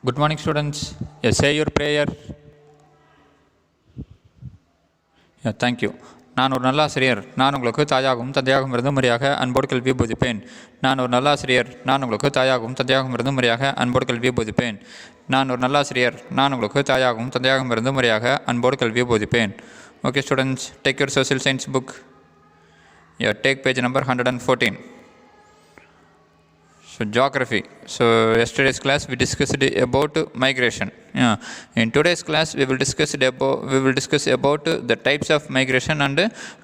Good morning, students. Yes, say your prayer. Yeah, thank you. நான் ஒரு நல்லாசிரியர். நான் உங்களுக்கு தாயாகவும் தந்தையாகவும் இருந்து முறையாக அன்போடு கல்வியை போதிப்பேன். நான் ஒரு நல்லாசிரியர். நான் உங்களுக்கு தாயாகவும் தந்தையாகவும் இருந்து முறையாக அன்போடு கல்வியை போதிப்பேன். நான் ஒரு நல்லாசிரியர். நான் உங்களுக்கு தாயாகவும் தந்தையாகவும் இருந்து முறையாக அன்போடு கல்வியை போதிப்பேன். Okay, students, take your social science book. Yeah, take page number 114. So geography. So yesterday's class we discussed about migration. Yeah. In today's class we will discuss about the types of migration and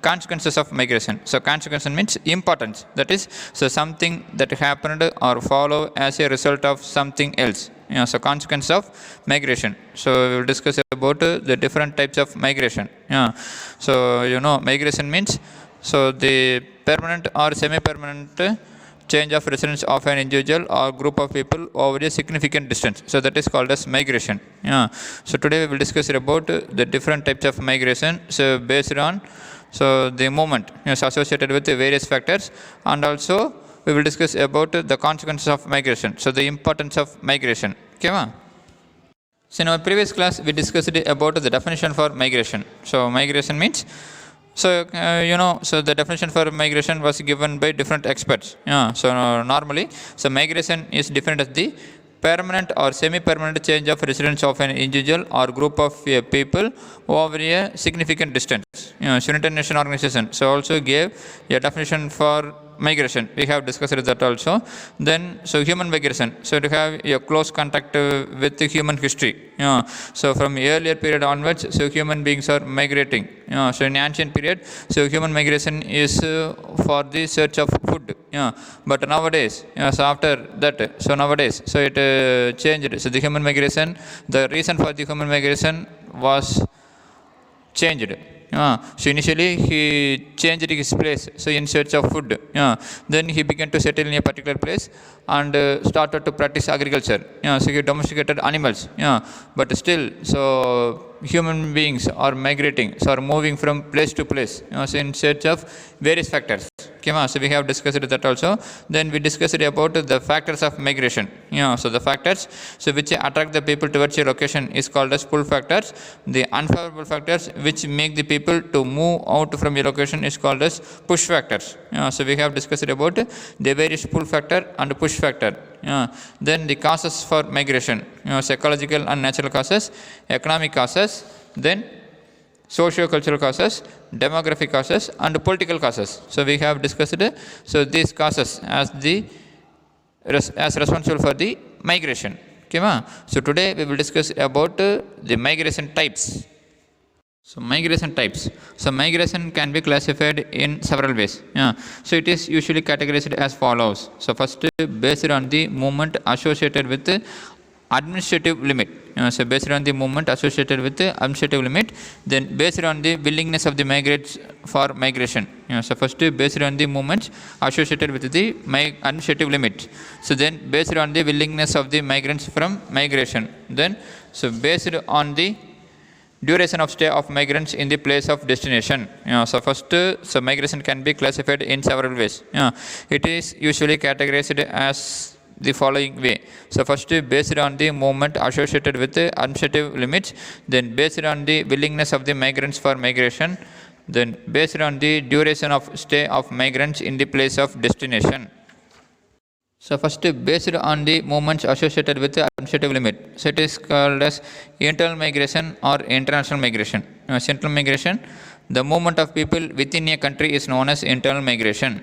consequences of migration. So consequence means importance. That is, so something that happened or follow as a result of something else. Yeah, so consequence of migration. So we will discuss about the different types of migration. Yeah. So migration means so the permanent or semi-permanent change of residence of an individual or group of people over a significant distance. So that is called as migration. Yeah. So today we will discuss about the different types of migration. So based on the movement associated with the various factors, and also we will discuss about the consequences of migration. So the importance of migration. Okay, ma? So in our previous class we discussed about the definition for migration. So migration means so the definition for migration was given by different experts. Yeah. So normally, so migration is defined as the permanent or semi-permanent change of residence of an individual or group of people over a significant distance. United Nations Organization so also gave a definition for migration. We have discussed that also. Then so human migration. So to have a close contact with the human history. So from earlier period onwards, so human beings are migrating. So in ancient period, so human migration is for the search of food. But nowadays, so after that, so nowadays, so it changed. So the human migration, the reason for the human migration was changed. So initially he changed his place, so in search of food. Then he began to settle in a particular place and started to practice agriculture. So he domesticated animals. But still, so human beings are migrating, so are moving from place to place, so in search of various factors. So we have discussed that also. Then we discussed about the factors of migration. So the factors so which attract the people towards a location is called as pull factors. The unfavorable factors which make the people to move out from a location is called as push factors. So we have discussed about the various pull factor and push factor. Then the causes for migration, psychological and natural causes, economic causes, then socio-cultural causes, demographic causes, and political causes. So we have discussed so these causes as responsible for the migration. Okay, ma? So today we will discuss about the migration types. So migration types. So migration can be classified in several ways. So it is usually categorized as follows. So first, based on the movement associated with administrative limit. So based on the movement associated with the administrative limit, then based on the willingness of the migrants for migration. So first based on the movements associated with the administrative limit. So then based on the willingness of the migrants from migration. Then so based on the duration of stay of migrants in the place of destination. So first, so migration can be classified in several ways. It is usually categorized as the following way. So first, based on the movement associated with the administrative limits, then based on the willingness of the migrants for migration, then based on the duration of stay of migrants in the place of destination. So first, based on the movements associated with the administrative limit, so it is called as internal migration or international migration. Central migration, the movement of people within a country is known as internal migration.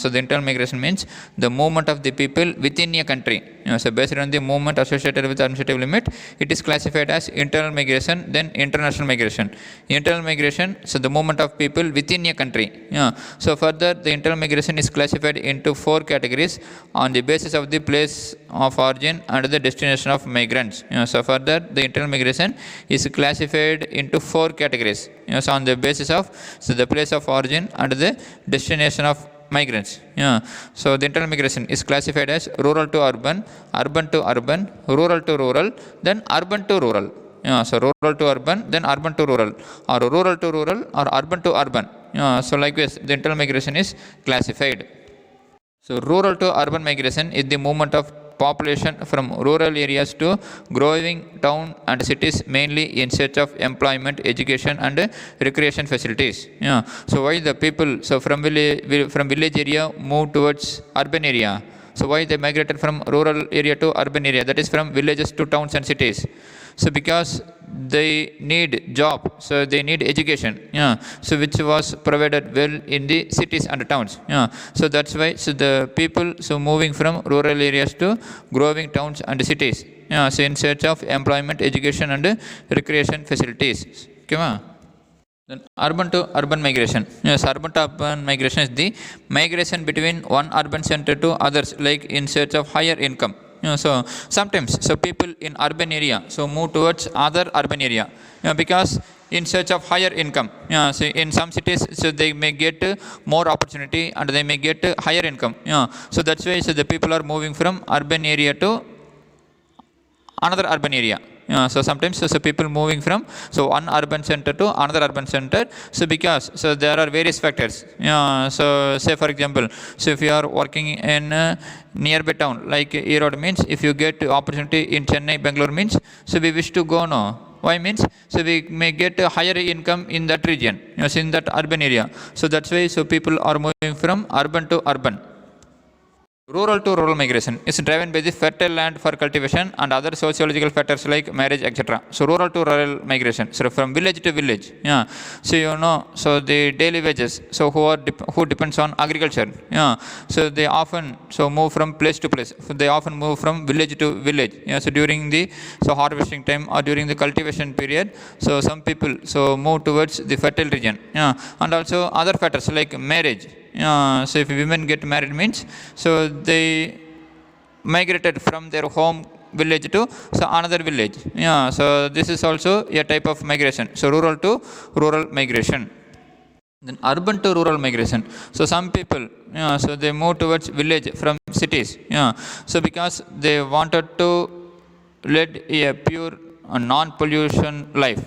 So the internal migration means the movement of the people within a country. So based on the movement associated with the administrative limit, it is classified as internal migration, then international migration. Internal migration, so the movement of people within a country. So further, the internal migration is classified into 4 categories on the basis of the place of origin and the destination of migrants. So further, the internal migration is classified into 4 categories. So on the basis of so the place of origin and the destination of migrants. So the internal migration is classified as rural to urban, urban to urban, rural to rural, then urban to rural. So rural to urban, then urban to rural, or rural to rural, or urban to urban. So likewise, the internal migration is classified. So rural to urban migration is the movement of population from rural areas to growing town and cities, mainly in search of employment, education, and recreation facilities. Yeah. So why the people from village area move towards urban area? So why they migrated from rural area to urban area? That is from villages to towns and cities. So because they need job, so they need education. Yeah. So which was provided well in the cities and towns. Yeah. So that's why so the people so moving from rural areas to growing towns and cities. Yeah. So in search of employment, education, and recreation facilities. Okay. Then urban to urban migration. Yes, urban to urban migration is the migration between one urban center to others, like in search of higher income. So sometimes so people in urban area so move towards other urban area, because in search of higher income. So in some cities so they may get more opportunity and they may get higher income. So that's why so the people are moving from urban area to another urban area. So sometimes so people moving from so one urban center to another urban center, so because so there are various factors. So say for example, so if you are working in a nearby town like Erode means, if you get opportunity in Chennai, Bangalore means, so we wish to go no. Why means so we may get a higher income in that region, so in that urban area. So that's why so people are moving from urban to urban. Rural to rural migration is driven by the fertile land for cultivation and other sociological factors like marriage, etc. So rural to rural migration, so from village to village. Yeah. So so the daily wages. So who depends on agriculture. Yeah. So they often so move from place to place. So they often move from village to village. Yeah. So during the so harvesting time or during the cultivation period, so some people so move towards the fertile region. Yeah. And also other factors like marriage. So if women get married means so they migrated from their home village to so another village. So this is also a type of migration. So rural to rural migration. Then urban to rural migration. So some people so they move towards village from cities. So because they wanted to lead a pure non-pollution life.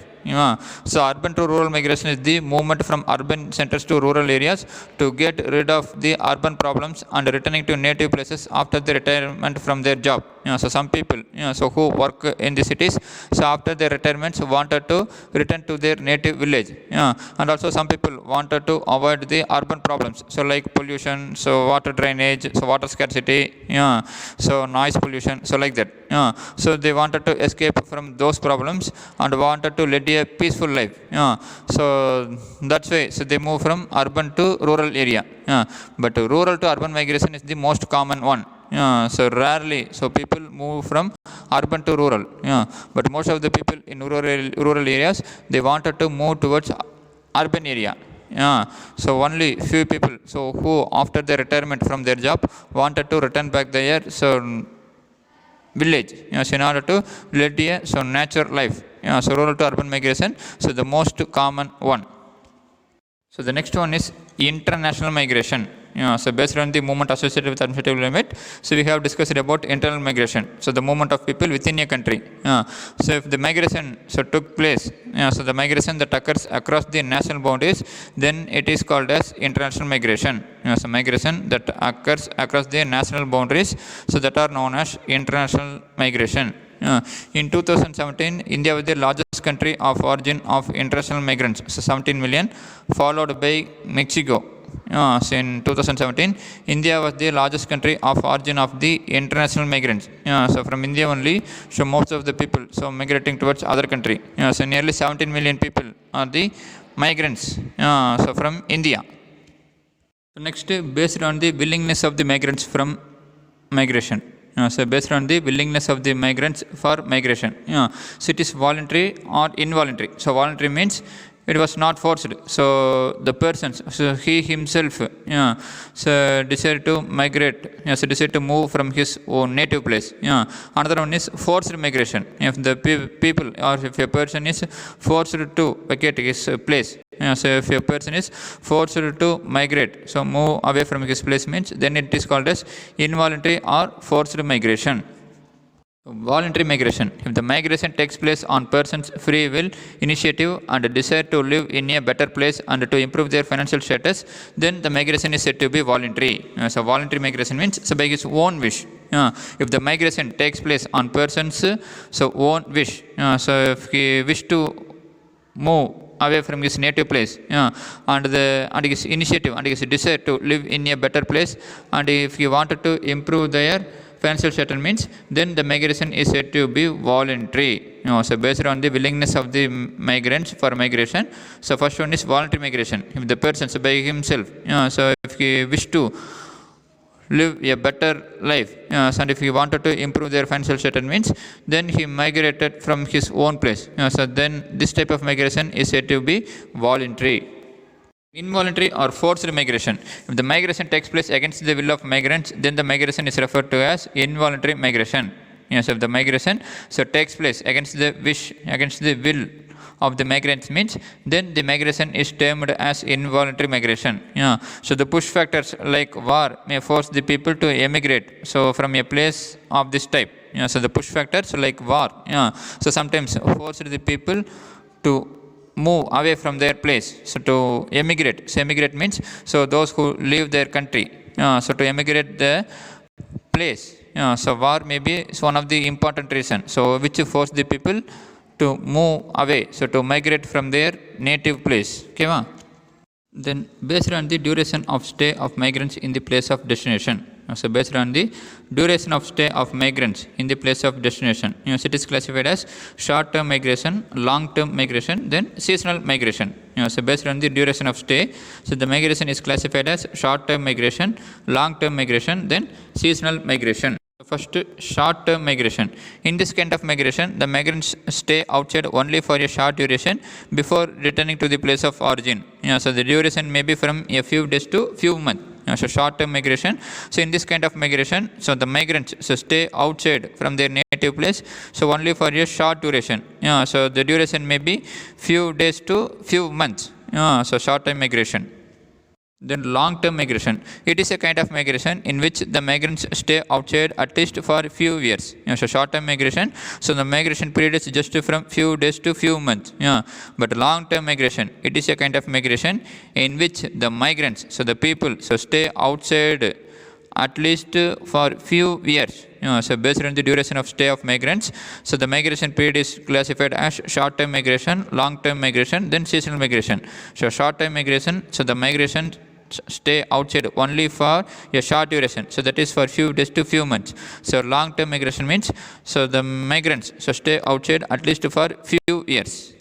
So urban to rural migration is the movement from urban centers to rural areas to get rid of the urban problems and returning to native places after the retirement from their job. So some people so who work in the cities, so after their retirements wanted to return to their native village. And also some people wanted to avoid the urban problems, so like pollution, so water drainage, so water scarcity, so noise pollution, so like that. So they wanted to escape from those problems and wanted to lead a peaceful life. So that's why so they move from urban to rural area. But rural to urban migration is the most common one. So rarely so people move from urban to rural. But most of the people in rural areas, they wanted to move towards urban area. So only few people so who after their retirement from their job wanted to return back there so village, so in order to lead a so nature life. So rural to urban migration, so the most common one. So the next one is international migration. So based on the movement associated with administrative limit, so we have discussed about internal migration. So the movement of people within a country. So if the migration so took place, so the migration that occurs across the national boundaries, then it is called as international migration. So migration that occurs across the national boundaries, so that are known as international migration. In 2017, India was the largest country of origin of international migrants, so 17 million, followed by Mexico. So in 2017, India was the largest country of origin of the international migrants. So from India only, so most of the people so migrating towards other country. So nearly 17 million people are the migrants. So from India. So next, based on the willingness of the migrants from migration. So based on the willingness of the migrants for migration. So it is voluntary or involuntary. So voluntary means it was not forced. So the persons, so he himself, so decided to migrate, so decided to move from his own native place. Another one is forced migration. If the people or if a person is forced to vacate his place. So if a person is forced to migrate, so move away from his place means, then it is called as involuntary or forced migration. Voluntary migration. If the migration takes place on person's free will, initiative and desire to live in a better place and to improve their financial status, then the migration is said to be voluntary. So voluntary migration means so by his own wish. If the migration takes place on person's so own wish, so if he wish to move away from his native place, and his initiative and his desire to live in a better place, and if he wanted to improve their financial settlements, then the migration is said to be voluntary. So based on the willingness of the migrants for migration. So first one is voluntary migration. If the person so by himself, so if he wish to live a better life, and if he wanted to improve their financial settlements, then he migrated from his own place. So then this type of migration is said to be voluntary. Involuntary or forced migration. If the migration takes place against the will of migrants, then the migration is referred to as involuntary migration. Yes, if the migration so takes place against the wish, against the will of the migrants means, then the migration is termed as involuntary migration. So the push factors like war may force the people to emigrate. So from a place of this type. So the push factors like war. So sometimes forced the people to move away from their place. So to emigrate. So emigrate means so those who leave their country. So to emigrate the place. So war may be one of the important reasons. So which force the people to move away. So to migrate from their native place. Okay, then based on the duration of stay of migrants in the place of destination. So based on the duration of stay of migrants in the place of destination, it is classified as short-term migration, long-term migration, then seasonal migration. So based on the duration of stay, so the migration is classified as short-term migration, long-term migration, then seasonal migration. First, short-term migration. In this kind of migration, the migrants stay outside only for a short duration before returning to the place of origin. So the duration may be from a few days to few months. So short-term migration. So in this kind of migration, so the migrants so stay outside from their native place, so only for a short duration. So the duration may be few days to few months. So short-term migration. Then long-term migration. It is a kind of migration in which the migrants stay outside at least for a few years. So short-term migration. So the migration period is just from few days to few months. But long-term migration, it is a kind of migration in which the migrants, so the people, so stay outside at least for few years. So based on the duration of stay of migrants, so the migration period is classified as short-term migration, long-term migration, then seasonal migration. So short-term migration, so the migration stay outside only for a short duration, so that is for few days to few months. So long-term migration means so the migrants so stay outside at least for few years.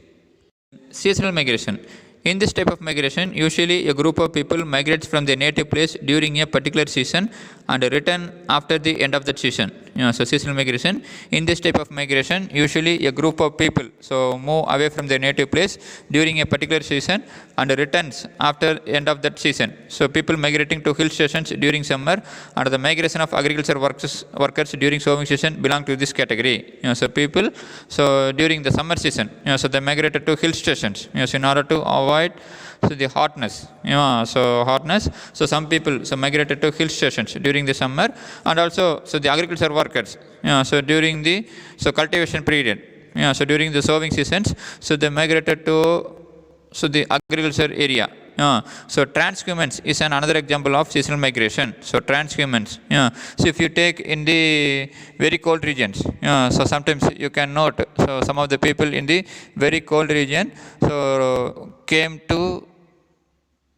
Seasonal migration. In this type of migration, usually a group of people migrates from their native place during a particular season and return after the end of that season. So seasonal migration. In this type of migration, usually a group of people so move away from their native place during a particular season and returns after end of that season. So people migrating to hill stations during summer and the migration of agriculture workers during sowing season belong to this category. So people so during the summer season, so they migrated to hill stations so in order to avoid so the hotness. So hotness. So some people so migrated to hill stations during the summer, and also so the agriculture workers. So during the so cultivation period. So during the sowing seasons, so they migrated to so the agriculture area. So transhumance is another example of seasonal migration. So transhumance. So if you take in the very cold regions, so sometimes you can note so some of the people in the very cold region so came to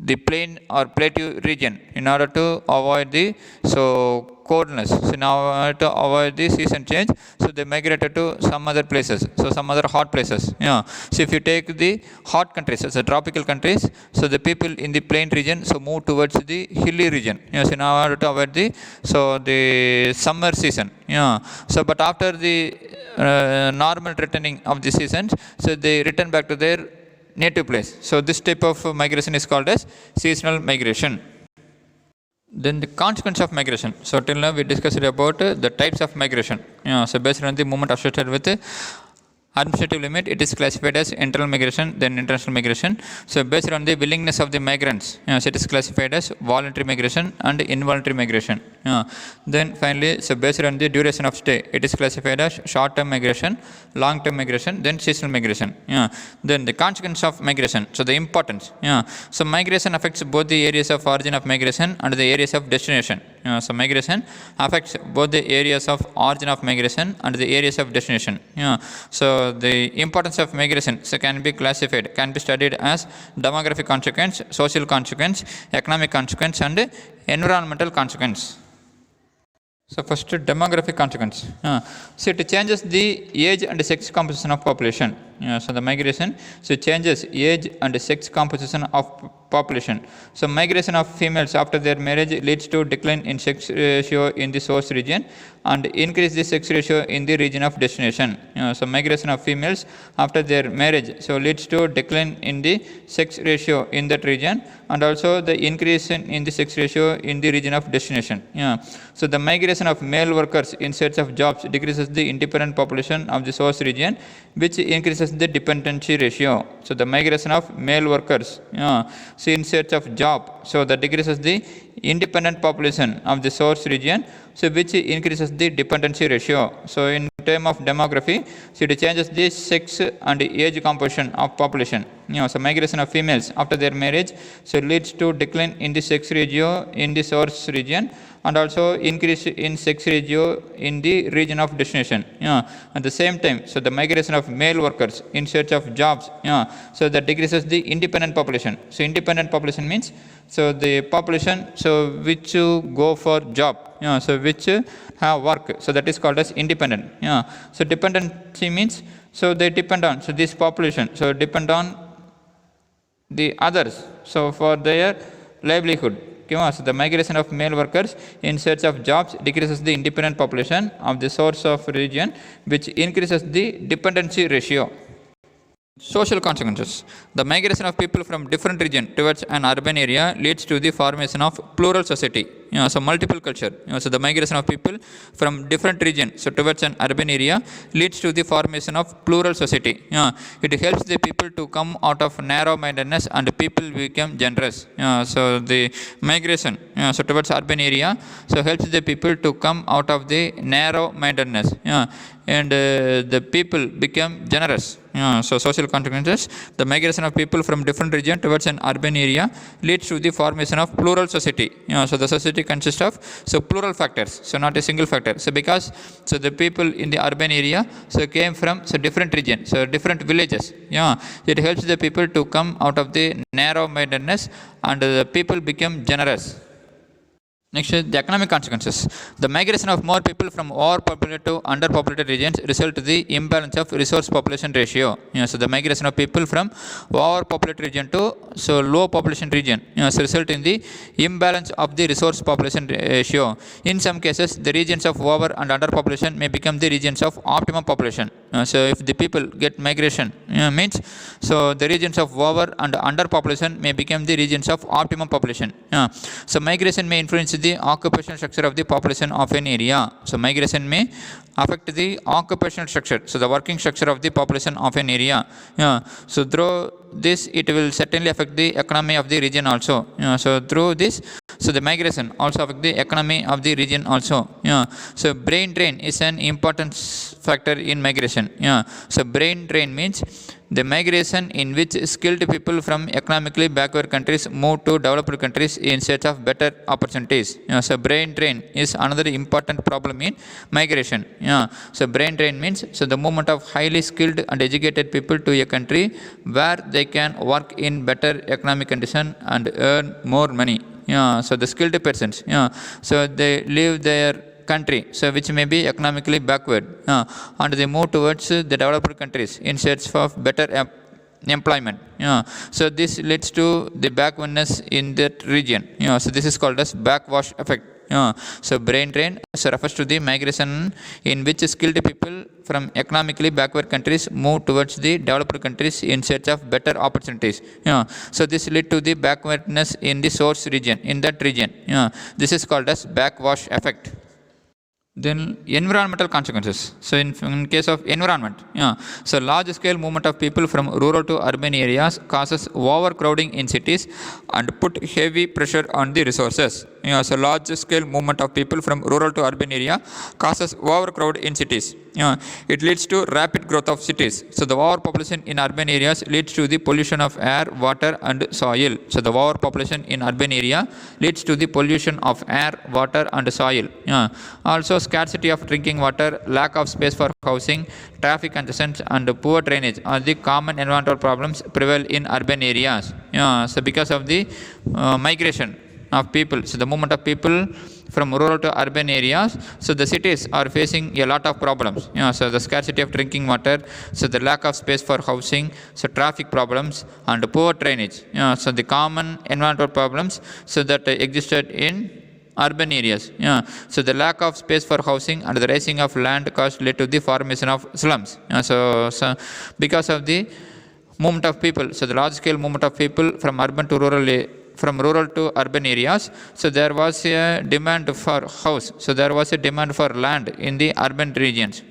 the plain or plateau region in order to avoid the so coldness. So now to avoid the season change, so they migrated to some other places, so some other hot places. So if you take the hot countries, so tropical countries, so the people in the plain region so move towards the hilly region. So in order to avoid the so the summer season. So but after the normal returning of the seasons, so they return back to their native place. So this type of migration is called as seasonal migration. Then the consequence of migration. So till now we discussed about the types of migration. So based on the movement associated with Administrative limit, it is classified as internal migration, then international migration. So based on the willingness of the migrants, so it is classified as voluntary migration and involuntary migration. Then finally, so based on the duration of stay, it is classified as short-term migration, long-term migration, then seasonal migration. Then the consequence of migration, so the importance. So migration affects both the areas of origin of migration and the areas of destination. So migration affects both the areas of origin of migration and the areas of destination. So the importance of migration can be classified, can be studied as demographic consequence, social consequence, economic consequence, and environmental consequence. So first, demographic consequence. So it changes the age and sex composition of population. So the migration changes age and sex composition of population. So migration of females after their marriage leads to decline in sex ratio in the source region and increase the sex ratio in the region of destination. So migration of females after their marriage leads to decline in the sex ratio in that region and also the increase in the sex ratio in the region of destination. So the migration of male workers in search of jobs decreases the independent population of the source region, which increases the dependency ratio. So the migration of male workers in search of job, so that decreases the independent population of the source region, so which increases the dependency ratio. So in term of demography, so it changes the sex and age composition of population. So migration of females after their marriage leads to decline in the sex ratio in the source region and also increase in sex ratio in the region of destination. At the same time, so the migration of male workers in search of jobs, so that decreases the independent population. So independent population means so the population which go for job, so which have work, so that is called as independent. So dependency means so they depend on, so this population depend on the others so for their livelihood. So the migration of male workers in search of jobs decreases the independent population of the source of region, which increases the dependency ratio. Social consequences. The migration of people from different region towards an urban area leads to the formation of plural society. So multiple culture. So the migration of people from different region towards an urban area leads to the formation of plural society. It helps the people to come out of narrow-mindedness and people become generous. So the migration towards urban area helps the people to come out of the narrow-mindedness. And the people become generous. So social consequences, the migration of people from different region towards an urban area leads to the formation of plural society. So the society consists of plural factors, so not a single factor. So because the people in the urban area came from different region, so different villages. It helps the people to come out of the narrow-mindedness and the people become generous. Next is the economic consequences. The migration of more people from overpopulated to underpopulated regions result in the imbalance of resource population ratio. So the migration of people from overpopulated region to low population region result in the imbalance of the resource population ratio. In some cases, the regions of over and underpopulation may become the regions of optimum population. So if the people get migration means the regions of over and underpopulation may become the regions of optimum population. So migration may influence the occupational structure of the population of an area. So migration may affect the occupational structure, so the working structure of the population of an area. So through this, it will certainly affect the economy of the region also. So through this, so the migration also affect the economy of the region also. So brain drain is an important factor in migration. So brain drain means the migration in which skilled people from economically backward countries move to developed countries in search of better opportunities. So brain drain is another important problem in migration. So brain drain means the movement of highly skilled and educated people to a country where they can work in better economic condition and earn more money. So the skilled persons, so they leave their country, so which may be economically backward, and they move towards the developed countries in search of better employment. So this leads to the backwardness in that region. So this is called as backwash effect. So brain drain refers to the migration in which skilled people from economically backward countries move towards the developed countries in search of better opportunities. So this lead to the backwardness in the source region, in that region. This is called as backwash effect. Then environmental consequences. So in case of environment, so large scale movement of people from rural to urban areas causes overcrowding in cities and put heavy pressure on the resources. So large scale movement of people from rural to urban area causes overcrowd in cities. It leads to rapid growth of cities. So the overpopulation in urban areas leads to the pollution of air, water and soil. So the overpopulation in urban area leads to the pollution of air, water and soil. Also scarcity of drinking water, lack of space for housing, traffic congestion and poor drainage are the common environmental problems prevail in urban areas. So because of the migration of people, so the movement of people from rural to urban areas, so the cities are facing a lot of problems. So the scarcity of drinking water, so the lack of space for housing, so traffic problems and poor drainage. So the common environmental problems so that existed in urban areas. So the lack of space for housing and the rising of land cost led to the formation of slums. So because of the movement of people, so the large scale movement of people from urban to rural, from rural to urban areas, so there was a demand for house, so there was a demand for land in the urban regions.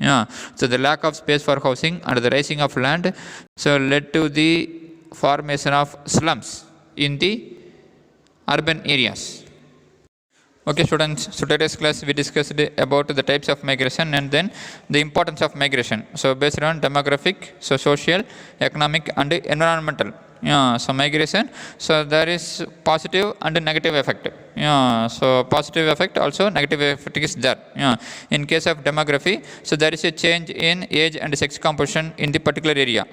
So the lack of space for housing and the rising of land so led to the formation of slums in the urban areas. Okay students, so today's class we discussed about the types of migration and then the importance of migration. So based on demographic, so social, economic and environmental. So migration, so there is positive and negative effect. So positive effect also negative effect is there. In case of demography, so there is a change in age and sex composition in the particular area.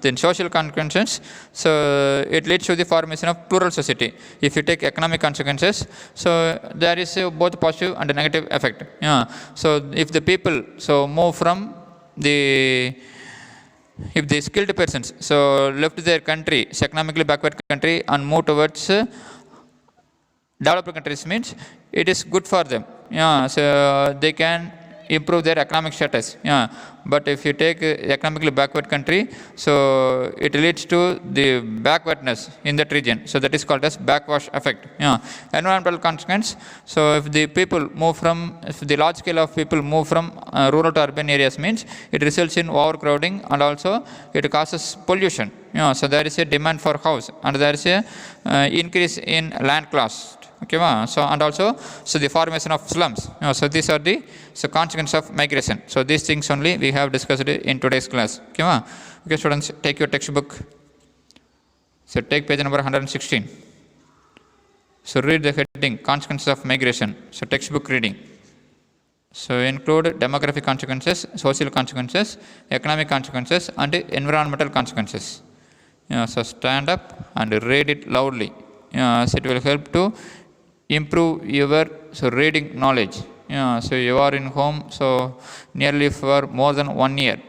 Then social consequences, so it leads to the formation of plural society. If you take economic consequences, so there is both positive and negative effect. So if the people so move from the, if the skilled persons so left their country, economically backward country and move towards developed countries, means it is good for them. So they can improve their economic status. But if you take economically backward country, so it leads to the backwardness in that region. So that is called as backwash effect. Environmental consequence. So if the people move from, if the large scale of people move from rural to urban areas, means it results in overcrowding and also it causes pollution. So there is a demand for house and there is a increase in land cost. Okay, so and also so the formation of slums. So these are the so consequences of migration. So these things only we have discussed in today's class. Okay, students, take your textbook. So take page number 116. So read the heading consequences of migration. So textbook reading. So include demographic consequences, social consequences, economic consequences and environmental consequences. So stand up and read it loudly. So it will help to improve your reading knowledge. So you are in home so nearly for more than 1 year.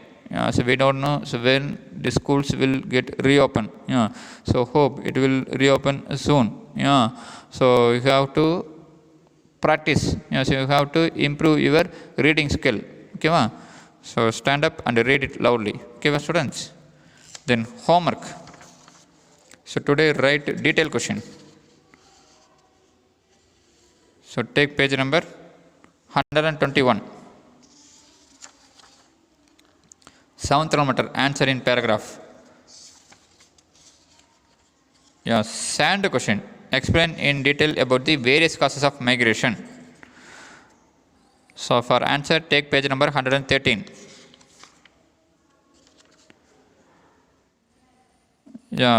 So we don't know so when the schools will get reopened. So hope it will reopen soon. So you have to practice. So you have to improve your reading skill. Okay, so stand up and read it loudly. Okay, students. Then homework. So today write detailed question. So take page number 121. 7th kilometer, answer in paragraph. Sand question. Explain in detail about the various causes of migration. So for answer, take page number 113.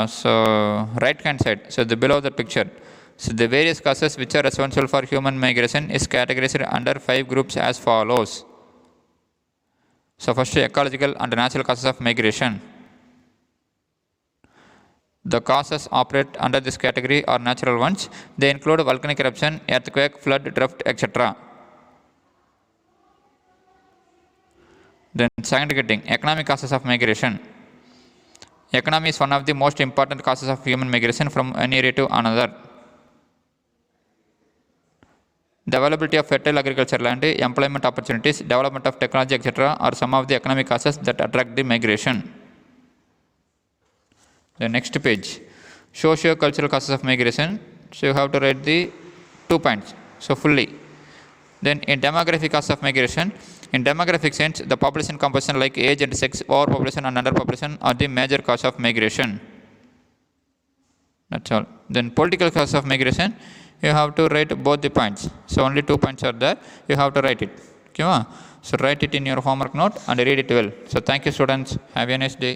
So right hand side, so the below the picture. So the various causes which are responsible for human migration is categorized under 5 groups as follows. So first, ecological and natural causes of migration. The causes operate under this category are natural ones. They include volcanic eruption, earthquake, flood, drought, etc. Then second heading, economic causes of migration. Economy is one of the most important causes of human migration from one area to another. The availability of fertile agriculture land, employment opportunities, development of technology, etc. are some of the economic causes that attract the migration. The next page, socio-cultural causes of migration. So you have to write the 2 points. So fully. Then in demographic cause of migration, in demographic sense, the population composition like age and sex, overpopulation and underpopulation are the major cause of migration. That's all. Then political cause of migration, you have to write both the points. So only 2 points are there. You have to write it. Okay, so write it in your homework note and read it well. So thank you, students. Have a nice day.